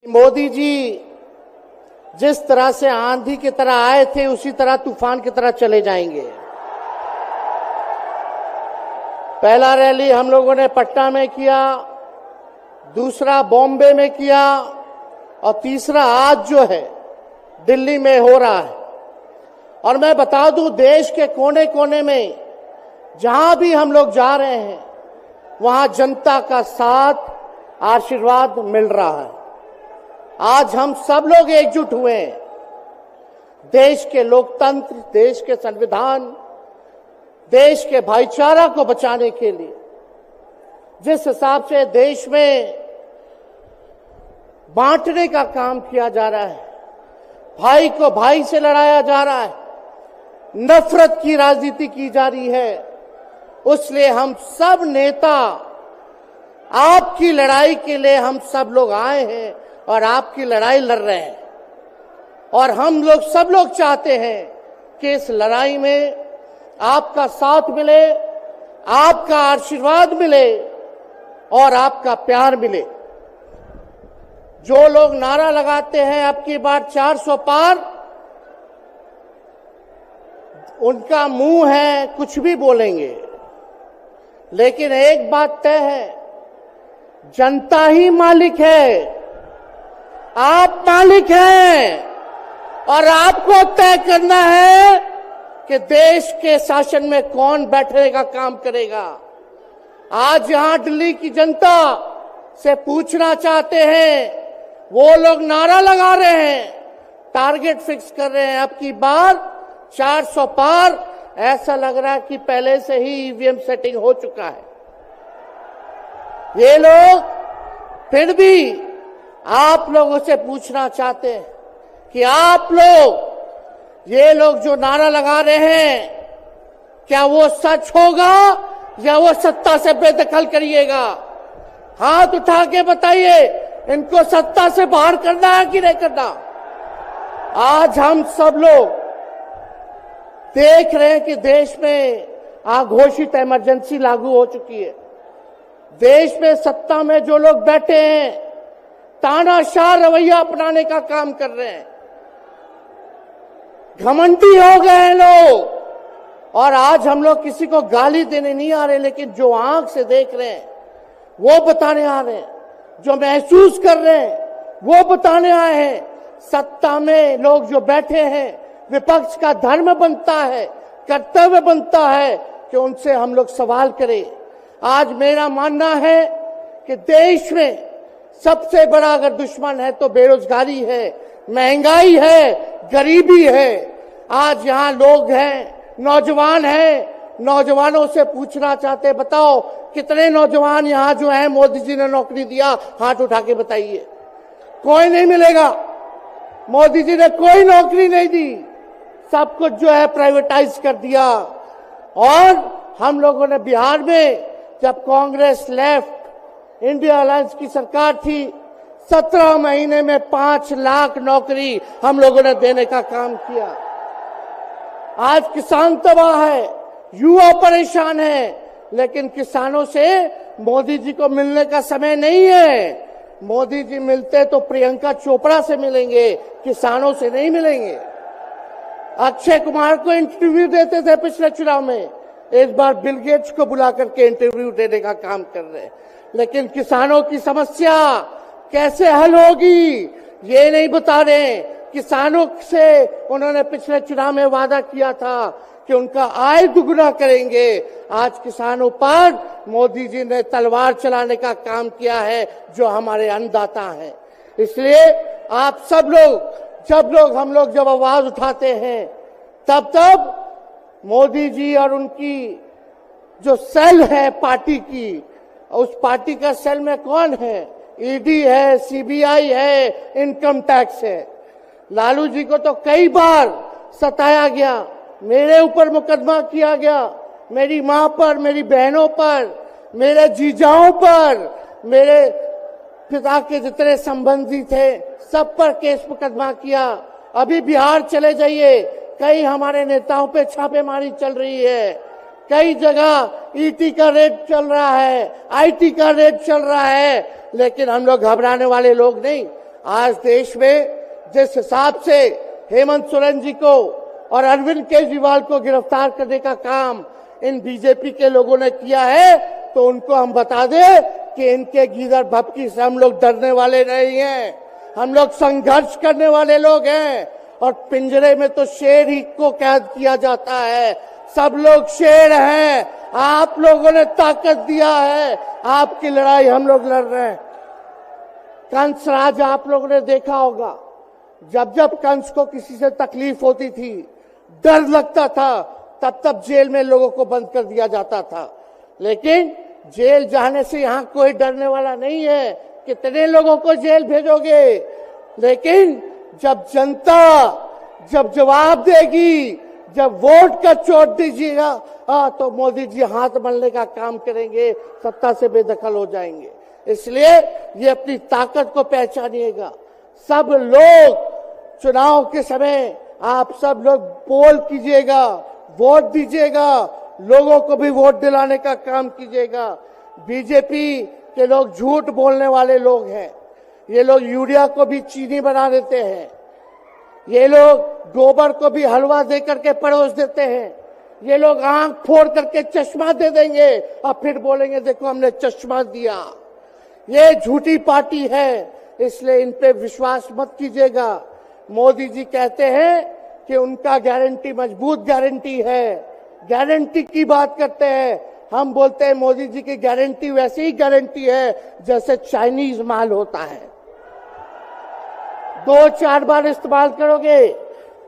मोदी जी जिस तरह से आंधी की तरह आए थे उसी तरह तूफान की तरह चले जाएंगे। पहला रैली हम लोगों ने पटना में किया, दूसरा बॉम्बे में किया और तीसरा आज जो है दिल्ली में हो रहा है। और मैं बता दूं, देश के कोने कोने में जहां भी हम लोग जा रहे हैं वहां जनता का साथ, आशीर्वाद मिल रहा है। आज हम सब लोग एकजुट हुए हैं देश के लोकतंत्र, देश के संविधान, देश के भाईचारा को बचाने के लिए। जिस हिसाब से देश में बांटने का काम किया जा रहा है, भाई को भाई से लड़ाया जा रहा है, नफरत की राजनीति की जा रही है, उसलिए हम सब नेता आपकी लड़ाई के लिए हम सब लोग आए हैं और आपकी लड़ाई लड़ रहे हैं। और हम लोग सब लोग चाहते हैं कि इस लड़ाई में आपका साथ मिले, आपका आशीर्वाद मिले और आपका प्यार मिले। जो लोग नारा लगाते हैं अब की बार 400 पार, उनका मुंह है कुछ भी बोलेंगे, लेकिन एक बात तय है, जनता ही मालिक है, आप मालिक हैं और आपको तय करना है कि देश के शासन में कौन बैठने का काम करेगा। आज यहां दिल्ली की जनता से पूछना चाहते हैं, वो लोग नारा लगा रहे हैं, टारगेट फिक्स कर रहे हैं अब की बार 400 पार। ऐसा लग रहा है कि पहले से ही ईवीएम सेटिंग हो चुका है। ये लोग फिर भी आप लोगों से पूछना चाहते हैं कि आप लोग, ये लोग जो नारा लगा रहे हैं, क्या वो सच होगा या वो सत्ता से बेदखल करिएगा? हाथ उठा के बताइए, इनको सत्ता से बाहर करना है कि नहीं करना? आज हम सब लोग देख रहे हैं कि देश में अघोषित इमरजेंसी लागू हो चुकी है। देश में सत्ता में जो लोग बैठे हैं तानाशाह रवैया अपनाने का काम कर रहे हैं, घमंडी हो गए हैं लोग। और आज हम लोग किसी को गाली देने नहीं आ रहे, लेकिन जो आंख से देख रहे हैं वो बताने आ रहे हैं, जो महसूस कर रहे हैं वो बताने आए हैं। सत्ता में लोग जो बैठे हैं, विपक्ष का धर्म बनता है, कर्तव्य बनता है कि उनसे हम लोग सवाल करें। आज मेरा मानना है कि देश में सबसे बड़ा अगर दुश्मन है तो बेरोजगारी है, महंगाई है, गरीबी है। आज यहाँ लोग हैं, नौजवान हैं, नौजवानों से पूछना चाहते, बताओ कितने नौजवान यहाँ जो हैं मोदी जी ने नौकरी दिया? हाथ उठा के बताइए। कोई नहीं मिलेगा। मोदी जी ने कोई नौकरी नहीं दी, सब कुछ जो है प्राइवेटाइज कर दिया। और हम लोगों ने बिहार में जब कांग्रेस लेफ्ट इंडिया अलायंस की सरकार थी, 17 महीने में 5 लाख नौकरी हम लोगों ने देने का काम किया। आज किसान तबाह है, युवा परेशान है, लेकिन किसानों से मोदी जी को मिलने का समय नहीं है। मोदी जी मिलते तो प्रियंका चोपड़ा से मिलेंगे, किसानों से नहीं मिलेंगे। अक्षय कुमार को इंटरव्यू देते थे पिछले चुनाव में, इस बार बिल गेट्स को बुला करके इंटरव्यू देने का काम कर रहे हैं। लेकिन किसानों की समस्या कैसे हल होगी ये नहीं बता रहे। किसानों से उन्होंने पिछले चुनाव में वादा किया था कि उनका आय दुगुना करेंगे। आज किसानों पर मोदी जी ने तलवार चलाने का काम किया है, जो हमारे अन्नदाता हैं। इसलिए आप सब लोग, हम लोग जब आवाज उठाते हैं तब मोदी जी और उनकी जो सेल है पार्टी की, उस पार्टी का सेल में कौन है? ईडी है, सीबीआई है, इनकम टैक्स है। लालू जी को तो कई बार सताया गया, मेरे ऊपर मुकदमा किया गया, मेरी मां पर, मेरी बहनों पर, मेरे जीजाओं पर, मेरे पिता के जितने संबंधी थे सब पर केस मुकदमा किया। अभी बिहार चले जाइए, कई हमारे नेताओं पे छापेमारी चल रही है, कई जगह ईटी का रेड चल रहा है, आईटी का रेड चल रहा है, लेकिन हम लोग घबराने वाले लोग नहीं। आज देश में जिस हिसाब से हेमंत सोरेन जी को और अरविंद केजरीवाल को गिरफ्तार करने का काम इन बीजेपी के लोगों ने किया है, तो उनको हम बता दें कि इनके गीदड़ भपकी से हम लोग डरने वाले नहीं हैं। हम लोग संघर्ष करने वाले लोग हैं। और पिंजरे में तो शेर ही को कैद किया जाता है। सब लोग शेर हैं। आप लोगों ने ताकत दिया है, आपकी लड़ाई हम लोग लड़ रहे हैं। कंस राज आप लोगों ने देखा होगा, जब जब कंस को किसी से तकलीफ होती थी, डर लगता था, तब तब जेल में लोगों को बंद कर दिया जाता था। लेकिन जेल जाने से यहां कोई डरने वाला नहीं है। कितने लोगों को जेल भेजोगे? लेकिन जब जनता जब जवाब देगी, जब वोट का चोट दीजिएगा, तो मोदी जी हाथ मलने का काम करेंगे, सत्ता से बेदखल हो जाएंगे। इसलिए ये अपनी ताकत को पहचानिएगा। सब लोग चुनाव के समय आप सब लोग पोल कीजिएगा, वोट दीजिएगा, लोगों को भी वोट दिलाने का काम कीजिएगा। बीजेपी के लोग झूठ बोलने वाले लोग हैं। ये लोग यूरिया को भी चीनी बना देते हैं। ये लोग गोबर को भी हलवा दे करके परोस देते हैं। ये लोग आंख फोड़ करके चश्मा दे देंगे और फिर बोलेंगे देखो हमने चश्मा दिया। ये झूठी पार्टी है, इसलिए इन पे विश्वास मत कीजिएगा। मोदी जी कहते हैं कि उनका गारंटी मजबूत गारंटी है, गारंटी की बात करते हैं। हम बोलते हैं मोदी जी की गारंटी वैसी ही गारंटी है जैसे चाइनीज माल होता है। 2-4 बार इस्तेमाल करोगे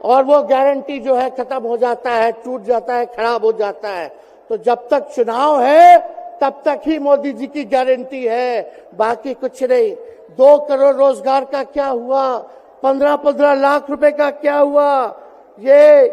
और वो गारंटी जो है खत्म हो जाता है, टूट जाता है, खराब हो जाता है। तो जब तक चुनाव है तब तक ही मोदी जी की गारंटी है, बाकी कुछ नहीं। 2 करोड़ रोजगार का क्या हुआ? 15-15 लाख रुपए का क्या हुआ? ये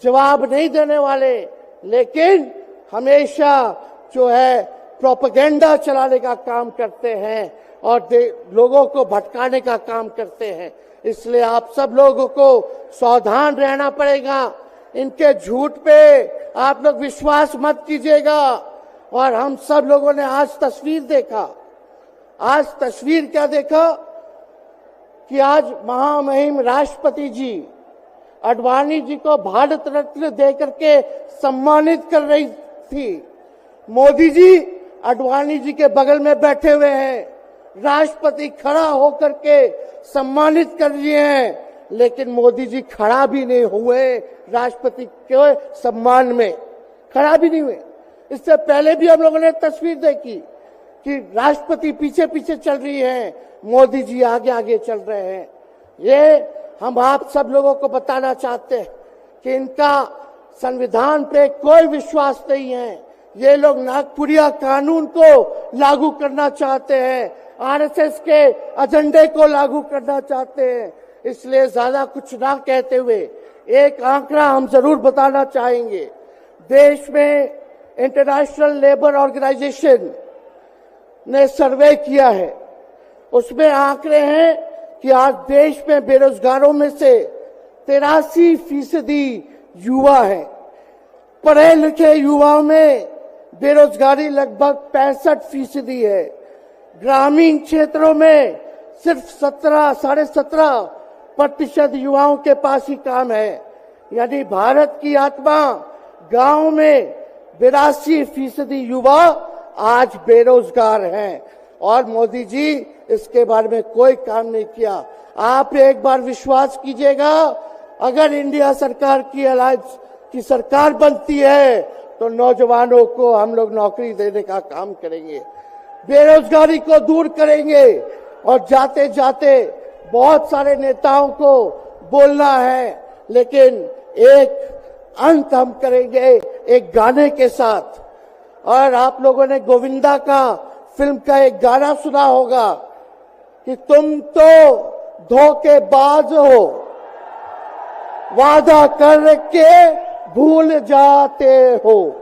जवाब नहीं देने वाले, लेकिन हमेशा जो है प्रोपेगेंडा चलाने का काम करते हैं और लोगों को भटकाने का काम करते हैं। इसलिए आप सब लोगों को सावधान रहना पड़ेगा। इनके झूठ पे आप लोग विश्वास मत कीजिएगा। और हम सब लोगों ने आज तस्वीर देखा। आज तस्वीर क्या देखा कि आज महामहिम राष्ट्रपति जी आडवाणी जी को भारत रत्न देकर के सम्मानित कर रही थी। मोदी जी आडवाणी जी के बगल में बैठे हुए हैं, राष्ट्रपति खड़ा होकर के सम्मानित कर रहे हैं, लेकिन मोदी जी खड़ा भी नहीं हुए राष्ट्रपति के सम्मान में, खड़ा भी नहीं हुए। इससे पहले भी हम लोगों ने तस्वीर देखी कि राष्ट्रपति पीछे पीछे चल रही है, मोदी जी आगे आगे चल रहे हैं। ये हम आप सब लोगों को बताना चाहते हैं कि इनका संविधान पे कोई विश्वास नहीं है। ये लोग नागपुरिया कानून को लागू करना चाहते हैं, आरएसएस के एजेंडे को लागू करना चाहते हैं। इसलिए ज्यादा कुछ ना कहते हुए एक आंकड़ा हम जरूर बताना चाहेंगे। देश में इंटरनेशनल लेबर ऑर्गेनाइजेशन ने सर्वे किया है, उसमें आंकड़े हैं कि आज देश में बेरोजगारों में से 83% युवा है। पढ़े लिखे युवाओं में बेरोजगारी लगभग 65% है। ग्रामीण क्षेत्रों में सिर्फ 17.5% युवाओं के पास ही काम है। यानी भारत की आत्मा गांव में 82% युवा आज बेरोजगार हैं और मोदी जी इसके बारे में कोई काम नहीं किया। आप एक बार विश्वास कीजिएगा, अगर इंडिया सरकार की अलायंस की सरकार बनती है तो नौजवानों को हम लोग नौकरी देने का काम करेंगे, बेरोजगारी को दूर करेंगे। और जाते जाते बहुत सारे नेताओं को बोलना है, लेकिन एक अंत हम करेंगे एक गाने के साथ। और आप लोगों ने गोविंदा का फिल्म का एक गाना सुना होगा कि तुम तो धोखेबाज हो, वादा करके भूल जाते हो।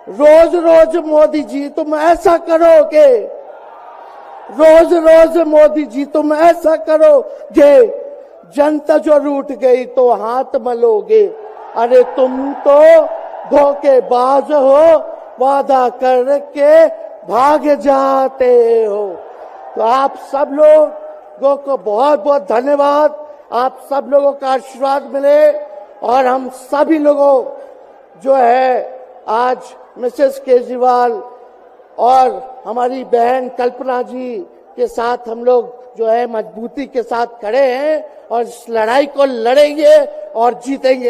रोज रोज मोदी जी तुम ऐसा करोगे, रोज रोज मोदी जी तुम ऐसा करोगे, जनता जो रूठ गई तो हाथ मलोगे। अरे तुम तो धोखेबाज हो, वादा करके भाग जाते हो। तो आप सब लोग लोगों को बहुत बहुत धन्यवाद। आप सब लोगों का आशीर्वाद मिले और हम सभी लोगों जो है आज मिसेस केजरीवाल और हमारी बहन कल्पना जी के साथ हम लोग जो है मजबूती के साथ खड़े हैं और इस लड़ाई को लड़ेंगे और जीतेंगे।